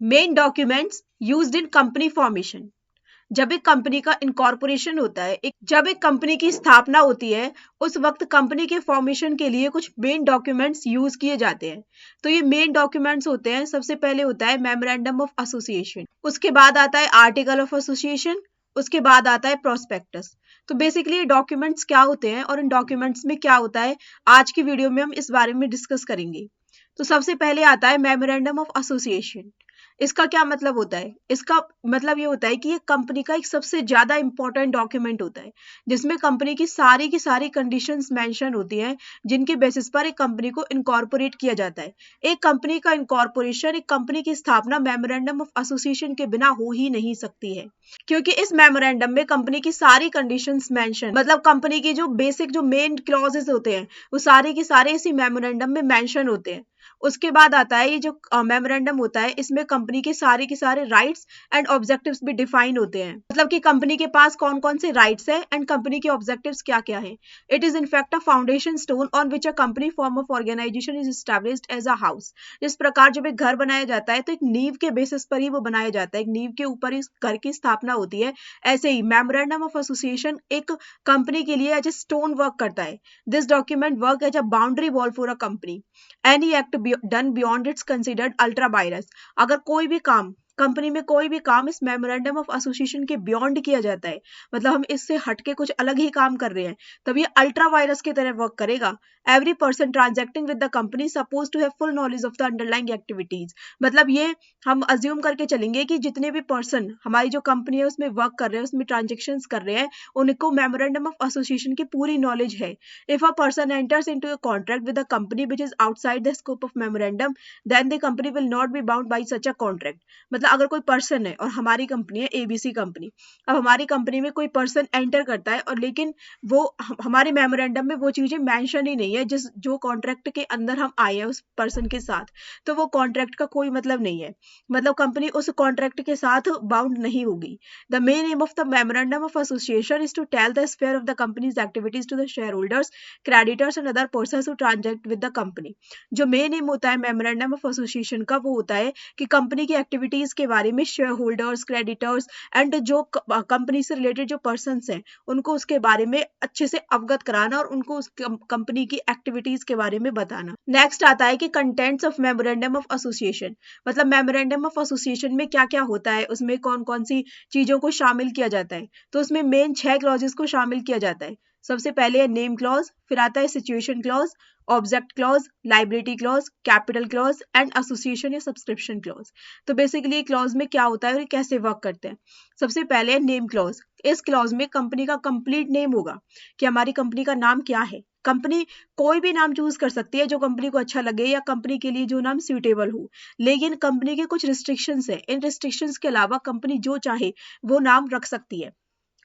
Main documents used in company formation. जब एक company का इनकॉर्पोरेशन होता है, जब एक कंपनी की स्थापना होती है, उस वक्त कंपनी के फॉर्मेशन के लिए कुछ मेन डॉक्यूमेंट्स यूज किए जाते हैं। तो ये मेन डॉक्यूमेंट्स होते हैं, सबसे पहले होता है मेमोरेंडम ऑफ एसोसिएशन, उसके बाद आता है आर्टिकल ऑफ एसोसिएशन, उसके बाद आता है प्रोस्पेक्टस। तो बेसिकली ये डॉक्यूमेंट्स क्या होते हैं और इन डॉक्यूमेंट्स में क्या होता है, आज की वीडियो में हम इस बारे में डिस्कस करेंगे। तो सबसे पहले आता है मेमोरेंडम ऑफ एसोसिएशन। इसका क्या मतलब होता है? इसका मतलब ये होता है कि ये कंपनी का एक सबसे ज्यादा इंपॉर्टेंट डॉक्यूमेंट होता है, जिसमें कंपनी की सारी कंडीशंस मेंशन होती हैं, जिनके बेसिस पर एक कंपनी को इनकॉर्पोरेट किया जाता है। एक कंपनी का इनकॉर्पोरेशन, एक कंपनी की स्थापना मेमोरेंडम ऑफ एसोसिएशन के बिना हो ही नहीं सकती है, क्योंकि इस मेमोरेंडम में कंपनी की सारी कंडीशंस मेंशन, मतलब कंपनी की जो बेसिक जो मेन क्लॉजेस होते हैं, वो सारे के सारे इसी मेमोरेंडम में मेंशन होते हैं। उसके बाद आता है ये जो मेमोरेंडम होता है, इसमें कंपनी के सारे राइट्स एंड ऑब्जेक्टिव्स भी डिफाइन होते हैं, मतलब कि कंपनी के पास कौन कौन से राइट्स है एंड कंपनी के ऑब्जेक्टिव्स क्या क्या है। It is in fact a foundation stone on which a company form of organisation is established as a house. जिस प्रकार जब एक घर बनाया जाता है तो एक नींव के बेसिस पर ही वो बनाया जाता है, एक नींव के ऊपर इस घर की स्थापना होती है। ऐसे ही मेमोरेंडम ऑफ एसोसिएशन एक कंपनी के लिए एज ए स्टोन वर्क करता है। This document work as a boundary wall for a company. Any act done beyond its considered ultra vires. अगर कोई भी काम, कंपनी में कोई भी काम इस मेमोरेंडम ऑफ एसोसिएशन के बियॉन्ड किया जाता है, मतलब हम इससे हटके कुछ अलग ही काम कर रहे हैं, तब ये अल्ट्रा वायरस की तरह वर्क करेगा। Every person transacting with the company suppose to have full knowledge of the underlying activities. मतलब ये हम अज्यूम करके चलेंगे कि जितने भी पर्सन हमारी जो कंपनी है उसमें वर्क कर रहे हैं, उसमें ट्रांजेक्शन्स कर रहे हैं, उनको मेमोरेंडम ऑफ एसोसिएशन की पूरी नॉलेज है। If a person enters into a contract with a company which is outside the scope of memorandum, then the company will not be bound by such a contract. मतलब अगर कोई person है और हमारी company है ABC company, अब हमारी company में कोई पर्सन एंटर करता है और लेकिन वो हमारे मेमोरेंडम में वो चीजें मेंशन ही नहीं है जिस जो कॉन्ट्रैक्ट के अंदर हम आए हैं उस पर्सन के साथ, तो वो कॉन्ट्रैक्ट का कोई मतलब नहीं है, मतलब कंपनी उस कॉन्ट्रैक्ट के साथ बाउंड नहीं होगी। The main aim of the memorandum of association is to tell the sphere of the company's activities to the share holders, creditors and other persons who transact with the company. जो main aim होता है memorandum of association का, वो होता है कि company की activities के बारे में शेयर होल्डर्स, क्रेडिटर्स एंड जो कंपनी से रिलेटेड जो पर्सन्स हैं उनको उसके बारे में अच्छे से अवगत कराना और उनको उस कंपनी की एक्टिविटीज के बारे में बताना। नेक्स्ट आता है कि contents of memorandum of association, मतलब मेमोरेंडम ऑफ एसोसिएशन में क्या क्या होता है, उसमें कौन कौन सी चीजों को शामिल किया जाता है। तो उसमें मेन 6 क्लॉजेस को शामिल किया जाता है। सबसे पहले है नेम क्लॉज, फिर आता है situation clause, object clause, liability clause, capital clause and association या सब्सक्रिप्शन क्लॉज। तो बेसिकली क्लॉज में क्या होता है और कैसे वर्क करते हैं। सबसे पहले है नेम क्लॉज। इस क्लॉज में कंपनी का कंप्लीट नेम होगा कि हमारी कंपनी का नाम क्या है। कंपनी कोई भी नाम चूज कर सकती है जो कंपनी को अच्छा लगे या कंपनी के लिए जो नाम सूटेबल हो, लेकिन कंपनी के कुछ रिस्ट्रिक्शंस है। इन रिस्ट्रिक्शंस के अलावा कंपनी जो चाहे वो नाम रख सकती है,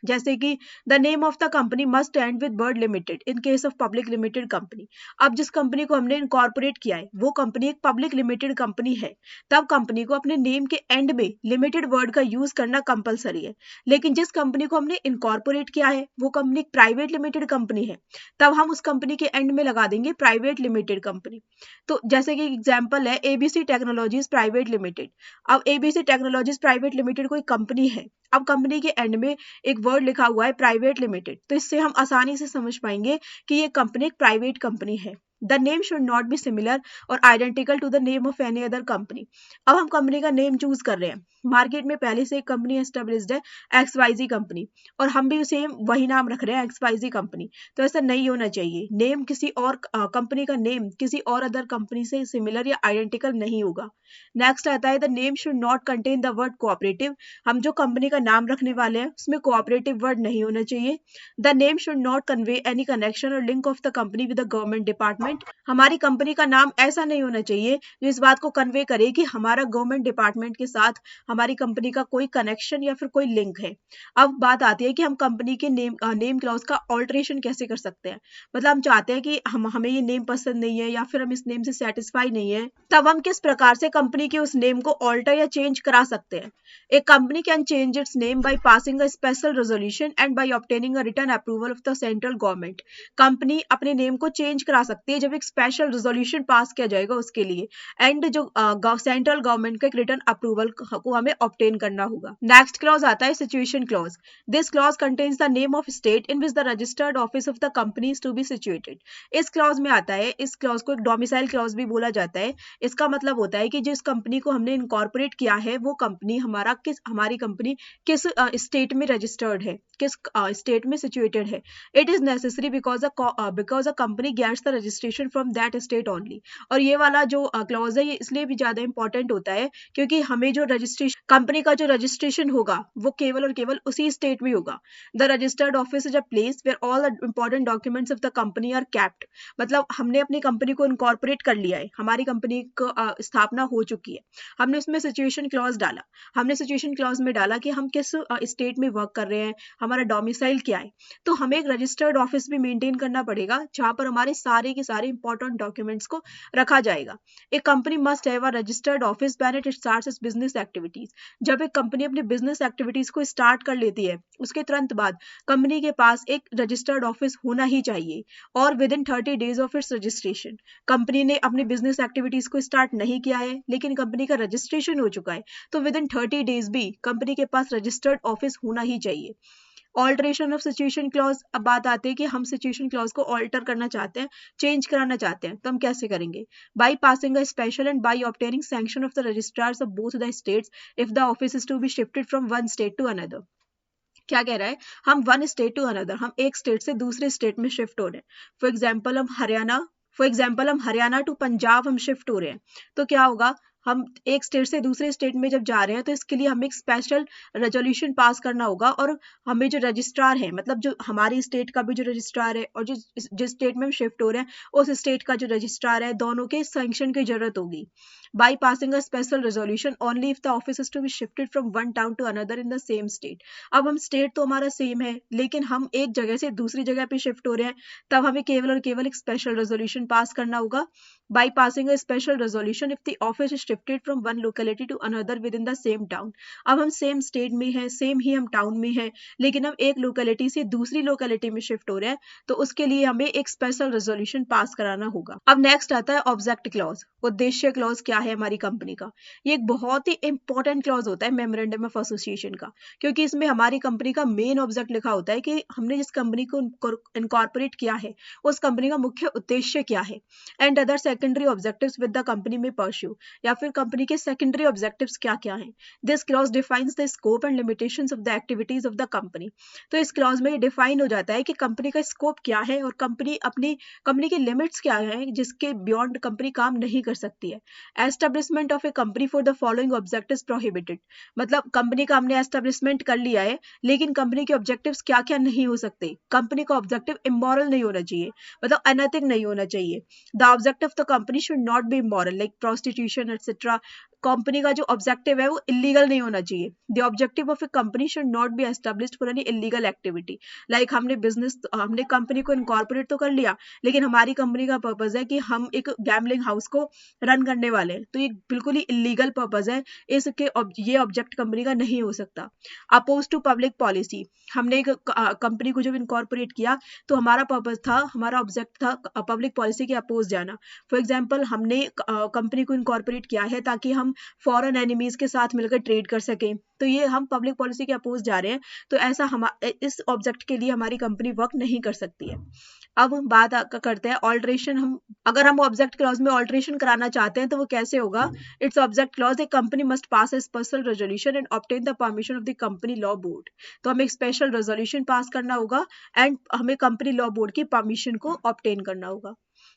जैसे कि the name of the company must and with word limited in case of public limited company. अब जिस कंपनी को हमने इनकॉर्पोरेट किया है वो कंपनी एक पब्लिक लिमिटेड कंपनी है, तब कंपनी को अपने नेम के एंड में लिमिटेड वर्ड का यूज करना कंपलसरी है। लेकिन जिस कंपनी को हमने इनकॉर्पोरेट किया है वो कंपनी एक प्राइवेट लिमिटेड कंपनी है, तब हम उस कंपनी के एंड में लगा देंगे प्राइवेट लिमिटेड कंपनी। तो जैसे कि एग्जाम्पल है एबीसी टेक्नोलॉजीज प्राइवेट लिमिटेड। अब एबीसी टेक्नोलॉजीज प्राइवेट लिमिटेड कोई कंपनी है, अब कंपनी के एंड में एक वर्ड लिखा हुआ है प्राइवेट लिमिटेड, तो इससे हम आसानी से समझ पाएंगे कि ये कंपनी एक प्राइवेट कंपनी है। The name should not be similar और identical to the name of any other company. अब हम कंपनी का नेम चूज कर रहे हैं, मार्केट में पहले से एक कंपनी एस्टेब्लिश्ड है XYZ कंपनी, और हम भी सेम वही नाम रख रहे हैं XYZ कंपनी, तो ऐसा नहीं होना चाहिए। नेम किसी और कंपनी का नेम किसी और अदर कंपनी से सिमिलर या आइडेंटिकल नहीं होगा। नेक्स्ट आता है the name should not contain the word cooperative. हम जो कंपनी का नाम रखने वाले हैं उसमें कोऑपरेटिव वर्ड नहीं होना चाहिए। The name should not convey any connection और link of the company with the government department. हमारी कंपनी का नाम ऐसा नहीं होना चाहिए जो इस बात को कन्वे करे कि हमारा गवर्नमेंट डिपार्टमेंट के साथ हमारी कंपनी का कोई कनेक्शन या फिर कोई लिंक है। अब बात आती है कि हम कंपनी के नेम क्लॉज का ऑल्टरेशन कैसे कर सकते हैं। मतलब हम चाहते हैं कि हमें ये नेम पसंद नहीं है या फिर हम इस नेम से सेटिस्फाई नहीं है, तब हम किस प्रकार से कंपनी के उस नेम को ऑल्टर या चेंज करा सकते हैं। A company can change its name by passing a special resolution and by obtaining a written approval of the central government. Company अपने नेम को चेंज करा सकती है जब एक स्पेशल रेजोल्यूशन पास किया जाएगा उसके लिए, एंड जो सेंट्रल गवर्नमेंट का एक रिटर्न अप्रूवल को हमें ऑब्टेन करना होगा। नेक्स्ट क्लॉज आता है situation clause. This clause contains the name of state in which the registered office of the company is to be situated. इस क्लॉज में आता है, इस क्लॉज को एक डोमिसाइल क्लॉज भी बोला जाता है। इसका मतलब होता है कि जिस कंपनी को हमने इनकॉर्पोरेट किया है वो कंपनी हमारी कंपनी किस स्टेट में रजिस्टर्ड है, किस स्टेट में सिचुएटेड है। It is necessary because a company gets the registration from that state only. और ये वाला जो क्लॉज है ये इसलिए भी ज्यादा इंपॉर्टेंट होता है क्योंकि हमें जो रजिस्ट्रेशन, कंपनी का जो रजिस्ट्रेशन होगा वो केवल और केवल उसी स्टेट में होगा। The registered office is a place where all the important documents of the company are kept. मतलब हमने अपनी कंपनी को इनकॉर्पोरेट कर लिया है, हमारी कंपनी को स्थापना हो चुकी है, हमने उसमें सिचुएशन क्लॉज डाला। हमने सिचुएशन क्लॉज में डाला कि हम किस स्टेट में वर्क कर रहे हैं, हमारा डोमिसाइल क्या है। तो हमें एक रजिस्टर्ड ऑफिस भी मेंटेन करना पड़ेगा जहां पर हमारे सारे के सारे इंपॉर्टेंट डॉक्यूमेंट्स को रखा जाएगा। एक company must have a registered office when it starts it's business activities. जब एक कंपनी अपनी बिजनेस एक्टिविटीज को स्टार्ट कर लेती है उसके तुरंत बाद कंपनी के पास एक रजिस्टर्ड ऑफिस होना ही चाहिए। और with in 30 days of its registration, company ने अपनी बिजनेस एक्टिविटीज को स्टार्ट नहीं किया है लेकिन कंपनी का रजिस्ट्रेशन हो चुका है, तो विद इन 30 डेज भी कंपनी के पास रजिस्टर्ड ऑफिस होना ही चाहिए। ऑल्ट्रेशन ऑफ सिचुएशन क्लॉज, अब बात आती है कि हम सिचुएशन क्लॉज को ऑल्टर करना चाहते हैं, चेंज कराना चाहते हैं, तो हम कैसे करेंगे? By passing a special and by obtaining sanction of the registrars of both the states if the office is to be shifted from one state to another. क्या कह रहा है? हम वन स्टेट टू अनदर, हम एक state से दूसरे state में शिफ्ट हो रहे हैं। फॉर एग्जाम्पल हम हरियाणा टू पंजाब हम शिफ्ट हो रहे हैं, तो क्या होगा? हम एक स्टेट से दूसरे स्टेट में जब जा रहे हैं तो इसके लिए हमें एक स्पेशल रेजोल्यूशन पास करना होगा और हमें जो रजिस्ट्रार है, मतलब जो हमारी स्टेट का भी जो रजिस्ट्रार है और जिस स्टेट में हम शिफ्ट हो रहे हैं उस स्टेट का जो रजिस्ट्रार है, दोनों के सैंक्शन की जरूरत होगी। By passing a special resolution only if the office is to be shifted from one town to another in the same state. अब हम स्टेट तो हमारा सेम है लेकिन हम एक जगह से दूसरी जगह पे शिफ्ट हो रहे हैं, तब हमें केवल और केवल एक स्पेशल रेजोल्यूशन पास करना होगा। By passing a special resolution if the office is shifted from one locality to another within the same town. अब हम सेम स्टेट में हैं, सेम ही हम टाउन में हैं, लेकिन हम एक लोकेलिटी से दूसरी लोकेलिटी में शिफ्ट हो रहे हैं, तो उसके लिए हमें एक स्पेशल रेजोल्यूशन पास कराना होगा। अब नेक्स्ट आता है ऑब्जेक्ट क्लॉज। उद्देश्य क्लॉज क्या है हमारी कंपनी का? ये एक बहुत ही इंपॉर्टेंट क्लॉज होता है मेमोरेंडम ऑफ एसोसिएशन का, क्योंकि इसमें हमारी कंपनी का मेन ऑब्जेक्ट लिखा होता है कि हमने जिस कंपनी को इनकॉर्पोरेट किया है उस कंपनी का मुख्य उद्देश्य क्या है, and other secondary objectives with the company में परस्यू, या फिर कंपनी के सेकेंडरी ऑब्जेक्टिव्स क्या क्या हैं। This clause defines the scope and limitations of the activities of the company. तो इस क्लॉज में डिफाइन हो जाता है कि कंपनी का स्कोप क्या है और कंपनी की लिमिट्स क्या है जिसके बियॉन्ड कंपनी काम नहीं कर सकती है। Establishment of a company for the following objectives prohibited, मतलब कंपनी का हमने एस्टेब्लिशमेंट कर लिया है लेकिन कंपनी के ऑब्जेक्टिव्स क्या क्या नहीं हो सकते। कंपनी का ऑब्जेक्टिव इमोरल नहीं होना चाहिए, मतलब अनैतिक नहीं होना चाहिए। The objective of the company should not be immoral like prostitution etcetera. Company का जो ऑब्जेक्टिव है वो इलीगल नहीं होना चाहिए। The objective of a company should not B established for any illegal activity. Like हमने कंपनी को इनकॉर्पोरेट तो कर लिया लेकिन हमारी कंपनी का पर्पज है कि हम एक गैम्बलिंग हाउस को रन करने वाले हैं, तो ये बिल्कुल ही इलीगल पर्पज है, इसके ये ऑब्जेक्ट कंपनी का नहीं हो सकता। अपोज टू पब्लिक पॉलिसी, हमने एक कंपनी को जब इनकॉर्पोरेट किया तो हमारा पर्पज था, हमारा ऑब्जेक्ट था पब्लिक पॉलिसी के अपोज जाना। फॉर एग्जाम्पल हमने कंपनी को इनकॉर्पोरेट किया है ताकि हम फॉरेन एनिमीज के साथ मिलकर ट्रेड कर सकें, तो ये हम पब्लिक पॉलिसी के अपोज जा रहे हैं, तो ऐसा इस ऑब्जेक्ट के लिए हमारी कंपनी वर्क नहीं कर सकती है। अब बात करते हैं ऑल्ट्रेशन। अगर हम ऑब्जेक्ट क्लॉज में ऑल्ट्रेशन कराना चाहते हैं तो वो कैसे होगा? Its object clause A company must pass A special resolution and obtain the permission of the company law board. तो हमें एक स्पेशल रेजोल्यूशन पास करना होगा एंड हमें कंपनी लॉ बोर्ड की परमिशन को ऑब्टेन करना होगा।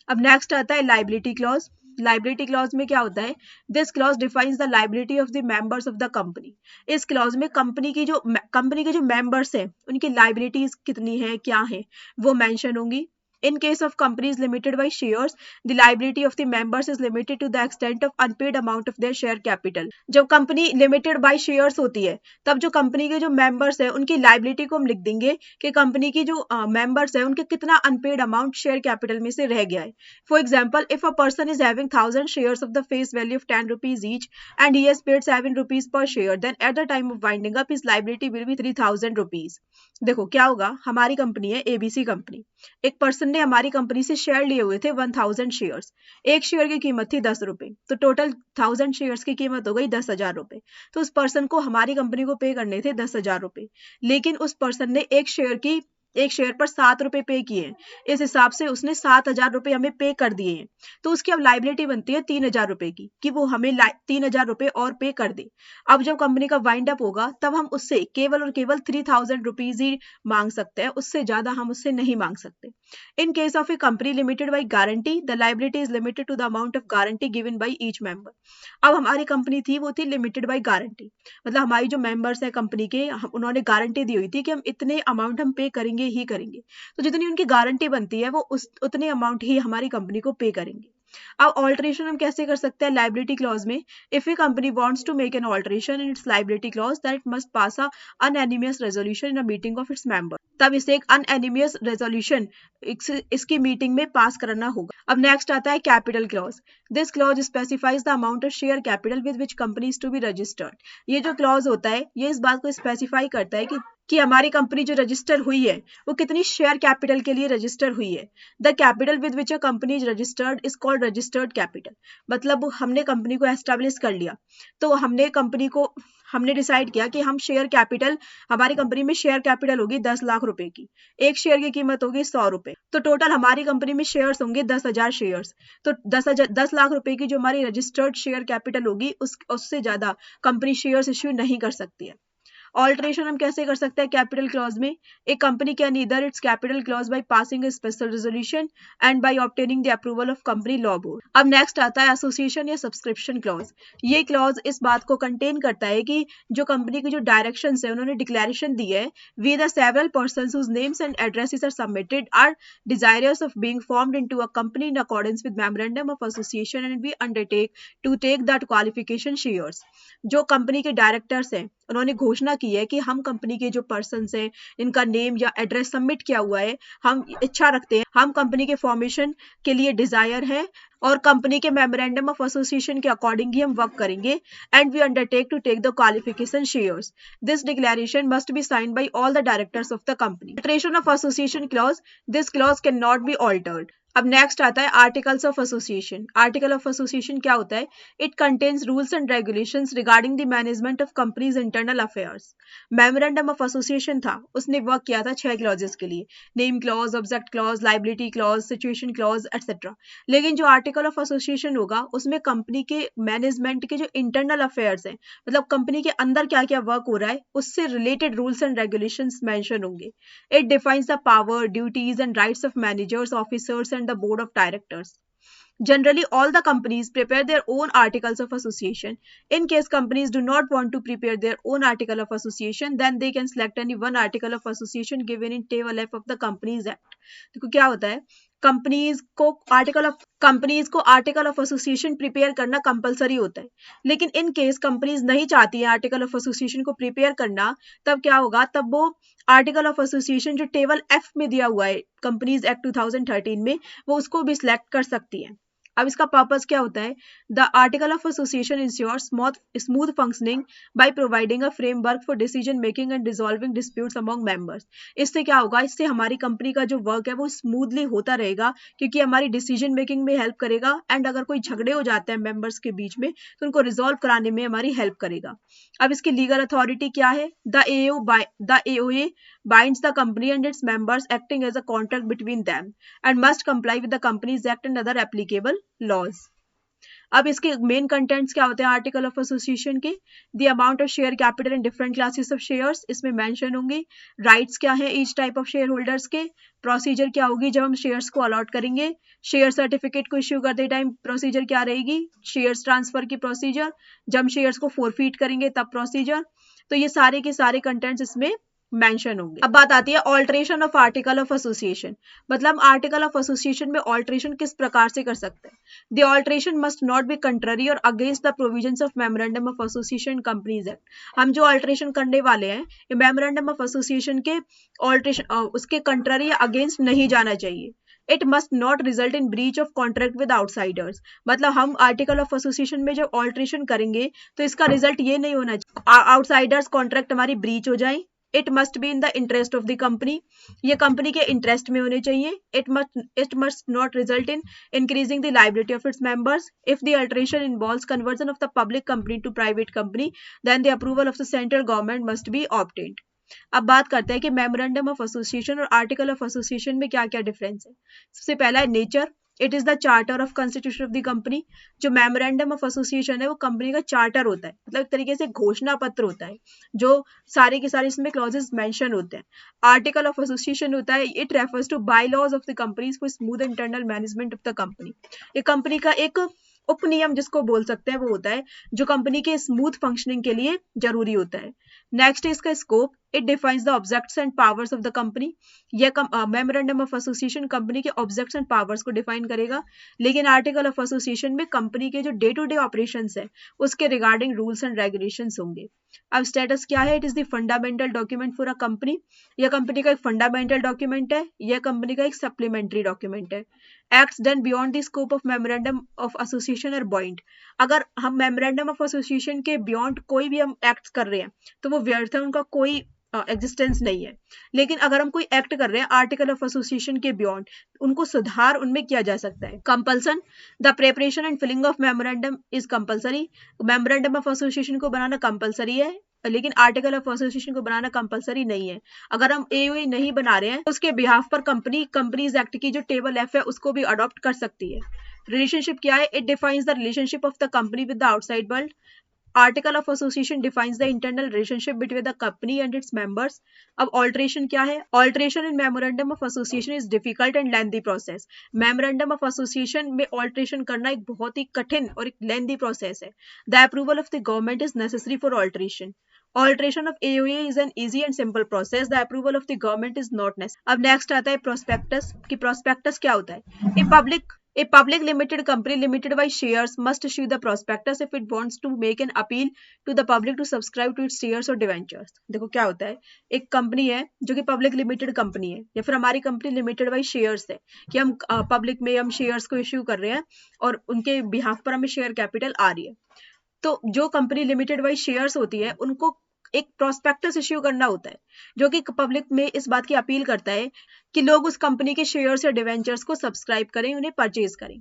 अब नेक्स्ट आता है लाइबिलिटी क्लॉज। लाइबिलिटी क्लॉज में क्या होता है? This clause defines the liability of the members of the company. इस क्लॉज में कंपनी के जो मेंबर्स हैं उनकी लाइबिलिटीज कितनी है, क्या है, वो मेंशन होंगी। In case of companies limited by shares, the liability of the members is limited to the extent of unpaid amount of their share capital. जब कंपनी लिमिटेड बाय शेयर्स होती है तब जो कंपनी के जो मेंबर्स है उनकी लाइबिलिटी को हम लिख देंगे कि कंपनी की जो मेंबर्स है उनके कितना अनपेड अमाउंट शेयर कैपिटल में से रह गया है। For example, if a person is having 1000 shares of the face value of 10 rupees each and he has paid 7 rupees per share, then at the time of winding up his liability will be 3000 rupees. देखो क्या होगा, हमारी company है ABC company, एक person ने हमारी company से share लिए हुए थे 1000 शेयर्स, एक शेयर की कीमत थी 10 रुपए, तो टोटल 1000 शेयर्स की कीमत हो गई 10,000 रुपए। तो उस पर्सन को हमारी कंपनी को पे करने थे 10,000 रुपए, लेकिन उस पर्सन ने एक शेयर पर 7 रुपए पे किए हैं, इस हिसाब से उसने 7,000 रुपए हमें पे कर दिए हैं। तो उसकी अब लाइबिलिटी बनती है 3,000 रुपए की, कि वो हमें 3,000 रुपए और पे कर दे। अब जब कंपनी का वाइंड अप होगा तब हम उससे केवल और केवल 3,000 रुपीज ही मांग सकते हैं, उससे ज्यादा हम उससे नहीं मांग सकते। In case of a company limited by guarantee, the liability is limited to the amount of guarantee given by each member. अब हमारी कंपनी थी वो थी लिमिटेड बाई गारंटी, मतलब हमारी जो मेंबर्स है कंपनी के, उन्होंने गारंटी दी हुई थी कि हम इतने अमाउंट हम पे करेंगे ही करेंगे, तो जितनी उनकी गारंटी बनती है वो उतने अमाउंट ही हमारी कंपनी को पे करेंगे। अब ऑल्ट्रेशन हम कैसे कर सकते हैं लाइबिलिटी क्लॉज में, if a company wants to make an alteration in its liability clause that it must pass a unanimous resolution in a meeting of its member, तब इसे एक अनएनिमियस रेजोल्यूशन इसकी मीटिंग में पास करना होगा। अब नेक्स्ट आता है capital clause. This clause specifies the amount of share capital with which company is to be registered. ये जो क्लॉज होता है ये इस बात को स्पेसिफाई करता है कि हमारी कंपनी जो रजिस्टर हुई है वो कितनी शेयर कैपिटल के लिए रजिस्टर हुई है। The capital with which a company is registered is called registered capital. मतलब हमने कंपनी को एस्टेब्लिश कर लिया, तो हमने डिसाइड किया कि हम शेयर कैपिटल, हमारी कंपनी में शेयर कैपिटल होगी 10 लाख रुपए की, एक शेयर की कीमत होगी 100 रुपए, तो टोटल हमारी कंपनी में शेयर्स होंगे 10,000 शेयर्स। तो 10 लाख रुपए की जो हमारी रजिस्टर्ड शेयर कैपिटल होगी उससे ज्यादा कंपनी शेयर्स इश्यू नहीं कर सकती है। ऑल्ट्रेशन हम कैसे कर सकते हैं कैपिटल क्लॉज में, एक company can either its capital clause by passing a special resolution and by obtaining the approval of company law board. अब नेक्स्ट आता है एसोसिएशन या सब्सक्रिप्शन क्लॉज। ये क्लॉज इस बात को कंटेन करता है कि जो कंपनी की जो डायरेक्शंस है उन्होंने डिक्लेरेशन दी है, we the several persons whose names and addresses are submitted are desirous of being formed into a company in accordance with memorandum of association and we undertake to take that qualification shares. जो company के directors हैं उन्होंने घोषणा की है कि हम company के जो पर्सन्स हैं इनका नेम या एड्रेस सबमिट किया हुआ है, हम इच्छा रखते हैं, हम कंपनी के फॉर्मेशन के लिए डिजायर है और कंपनी के मेमोरेंडम ऑफ एसोसिएशन के अकॉर्डिंग ही हम वर्क करेंगे and we undertake to take the qualification shares. This declaration must be signed by all the directors of the company. Alteration of association clause, this clause can not be altered. अब next आता है articles of association. Article of association क्या होता है, it contains rules and regulations regarding the management of company's internal affairs. Memorandum of association था, उसने work किया था 6 क्लॉजेस के लिए, name clause, object clause, liability clause, situation clause etcetera. लेकिन जो आर्टिकल ऑफ एसोसिएशन होगा उसमें कंपनी के मैनेजमेंट के जो इंटरनल अफेयर्स हैं, मतलब कंपनी के अंदर क्या क्या वर्क हो रहा है उससे related rules and regulations mention होंगे। It defines the power, duties and rights of managers, officers and the board of directors. Generally, all the companies prepare their own articles of association. In case companies do not want to prepare their own article of association, then they can select any one article of association given in table F of the Companies Act. देखो क्या होता है, companies को article of association prepare करना compulsory होता है, लेकिन in case companies नहीं चाहती है आर्टिकल ऑफ एसोसिएशन को प्रिपेयर करना, तब क्या होगा, तब वो आर्टिकल ऑफ एसोसिएशन जो टेबल एफ में दिया हुआ है कंपनीज एक्ट 2013 में, वो उसको भी सिलेक्ट कर सकती है। अब इसका पर्पस क्या होता है, the article of association ensures smooth functioning by providing a framework for decision making and resolving disputes among members. इससे क्या होगा, इससे हमारी कंपनी का जो वर्क है वो स्मूथली होता रहेगा, क्योंकि हमारी डिसीजन मेकिंग में हेल्प करेगा एंड अगर कोई झगड़े हो जाते हैं मेंबर्स के बीच में तो उनको रिजॉल्व कराने में हमारी हेल्प करेगा। अब इसकी लीगल अथॉरिटी क्या है, the AOA binds the company and its members acting as a contract between them and must comply with the Companies Act and other applicable laws. अब इसके मेन कंटेंट्स क्या होते हैं आर्टिकल ऑफ एसोसिएशन के, the amount of share capital in different classes of shares, इसमें mention होंगे, rights क्या है each type of share holders के, प्रोसीजर क्या होगी जब हम शेयर्स को अलॉट करेंगे, शेयर सर्टिफिकेट को इश्यू करते टाइम प्रोसीजर क्या रहेगी, शेयर्स ट्रांसफर की प्रोसीजर, जब हम शेयर्स को फोरफीट करेंगे तब प्रोसीजर। तो ये सारे के सारे कंटेंट्स इसमें मेंशन होंगे। अब बात आती है alteration of article of association, मतलब आर्टिकल ऑफ एसोसिएशन में ऑल्ट्रेशन किस प्रकार से कर सकते हैं। The alteration must not be contrary और against the provisions of memorandum of association companies act. हम जो ऑल्ट्रेशन करने वाले हैं ये मेमोरेंडम ऑफ एसोसिएशन के ऑल्ट्रेशन उसके कंट्ररी या अगेंस्ट नहीं जाना चाहिए। It must not result in breach of contract with outsiders, मतलब हम आर्टिकल ऑफ एसोसिएशन में जब ऑल्ट्रेशन करेंगे तो इसका रिजल्ट ये नहीं होना चाहिए आउटसाइडर्स कॉन्ट्रैक्ट हमारी ब्रीच हो जाए। It must be in the interest of the company, ये कंपनी के इंटरेस्ट में होने चाहिए. It must not result in increasing the liability of its members. If the alteration involves conversion of the public company to private company then the approval of the central government must be obtained. अब बात करते हैं कि memorandum of association और article of association में क्या क्या difference है. सबसे पहला है nature. It is the charter of constitution of the company. जो मेमोरेंडम ऑफ एसोसिएशन है वो कंपनी का चार्टर होता है, मतलब एक तरीके से घोषणा पत्र होता है जो सारे के सारे इसमें क्लॉजेस मेंशन होते हैं. आर्टिकल ऑफ एसोसिएशन होता है, it refers to bylaws of the companies for smooth internal management of the company. ये कंपनी का एक उपनियम जिसको बोल सकते हैं वो होता है जो कंपनी के स्मूथ फंक्शनिंग के लिए जरूरी होता है. नेक्स्ट है इसका scope. It defines the objects and powers of the company. यह मेमोरेंडम ऑफ एसोसिएशन कंपनी के ऑब्जेक्ट्स एंड पावर्स को डिफाइन करेगा, लेकिन आर्टिकल ऑफ एसोसिएशन में कंपनी के जो डे टू डे ऑपरेशंस है उसके रिगार्डिंग रूल्स एंड रेगुलेशंस होंगे. अब स्टेटस क्या है. It is the fundamental document for a company. यह कंपनी का एक फंडामेंटल डॉक्यूमेंट है, यह कंपनी का एक सप्लीमेंट्री डॉक्यूमेंट है. Acts done beyond the scope of memorandum of association और बॉइंड. अगर हम मेमोरेंडम ऑफ एसोसिएशन के बियॉन्ड कोई भी हम एक्ट कर रहे हैं तो वो व्यर्थ है, उनका कोई एग्जिस्टेंस नहीं है. लेकिन अगर हम कोई एक्ट कर रहे हैं आर्टिकल ऑफ एसोसिएशन के बियॉन्ड, उनको सुधार उनमें किया जा सकता है. Compulsion. The preparation and filing of memorandum is compulsory. Memorandum of association को बनाना कंपल्सरी है, लेकिन आर्टिकल ऑफ एसोसिएशन को बनाना कंपलसरी नहीं है. अगर हम एओए नहीं बना रहे हैं तो उसके बिहाफ पर कंपनीज एक्ट की जो टेबल एफ है उसको भी अडॉप्ट कर सकती है. रिलेशनशिप क्या है. It defines the relationship of the company with the outside world. Article of association defines the internal relationship between the company and its members. अब ऑल्ट्रेशन क्या है. Alteration in memorandum of association is difficult and lengthy process. Memorandum of association में alteration करना एक बहुत ही कठिन और एक लेंथी प्रोसेस है. The approval of the government is necessary for alteration. Alteration of AOA is an easy and simple process. The approval of the government is not necessary. अब next आता है प्रोस्पेक्टस. कि प्रोस्पेक्टस क्या होता है. A public limited company limited by shares must issue the prospectus if it wants to make an appeal to the public to subscribe to its shares or debentures. देखो क्या होता है. एक कंपनी है जो कि पब्लिक लिमिटेड कंपनी है, या फिर हमारी कंपनी लिमिटेड बाई शेयर्स है कि हम पब्लिक में हम शेयर्स को इश्यू कर रहे हैं और उनके बिहाफ पर हमें शेयर कैपिटल आ रही है. तो जो कंपनी लिमिटेड बाई शेयर्स होती है उनको एक प्रोस्पेक्टस इश्यू करना होता है जो कि पब्लिक में इस बात की अपील करता है कि लोग उस कंपनी के शेयर्स या डिवेंचर्स को सब्सक्राइब करें, उन्हें परचेज करें.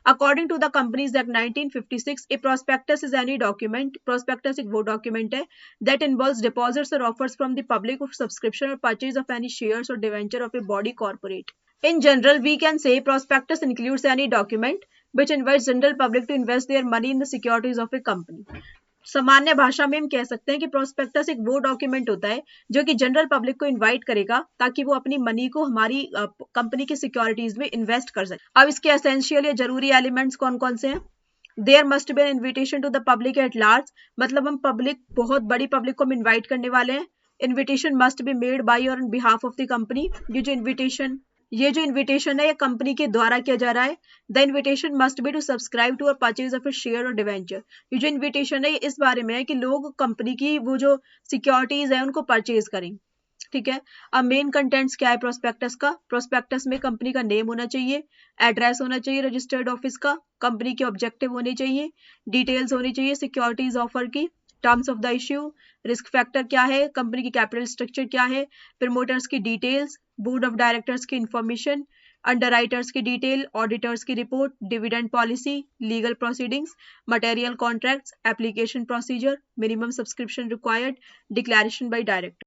According to the companies act 1956, a prospectus is any document. Prospectus एक वो डॉक्यूमेंट है दैट इन्वॉल्व्स डिपॉजिट्स और offers from the public of subscription और परचेज ऑफ एनी शेयर्स और debenture of a body corporate. In general, we can say prospectus includes any document which invites general public to invest their money in the securities of a company. सामान्य भाषा में हम कह सकते हैं कि prospectus एक वो डॉक्यूमेंट होता है जो कि जनरल पब्लिक को इनवाइट करेगा ताकि वो अपनी मनी को हमारी कंपनी की सिक्योरिटीज में इन्वेस्ट कर सके. अब इसके एसेंशियल या जरूरी एलिमेंट्स कौन कौन से हैं. There must be an invitation to the public at large. मतलब हम पब्लिक, बहुत बड़ी पब्लिक को हम इन्वाइट करने वाले हैं. Invitation must be made by और on behalf of the company. ये जो इन्विटेशन है ये कंपनी के द्वारा किया जा रहा है. The invitation must be to subscribe to और परचेज ऑफ ए शेयर और डिवेंचर. ये जो इन्विटेशन है ये इस बारे में है कि लोग कंपनी की वो जो सिक्योरिटीज है उनको परचेज करें. ठीक है. अब मेन कंटेंट्स क्या है प्रोस्पेक्टस का. प्रोस्पेक्टस में कंपनी का नेम होना चाहिए, एड्रेस होना चाहिए रजिस्टर्ड ऑफिस का, कंपनी के ऑब्जेक्टिव होने चाहिए, डिटेल्स होनी चाहिए सिक्योरिटीज ऑफर की, terms of the issue, risk factor क्या है, कंपनी की कैपिटल स्ट्रक्चर क्या है, प्रमोटर्स की डिटेल्स, बोर्ड ऑफ डायरेक्टर्स की इंफॉर्मेशन, अंडरराइटर्स की डिटेल, ऑडिटर्स की report, dividend policy, legal proceedings, material contracts, application procedure, minimum subscription required, declaration by director.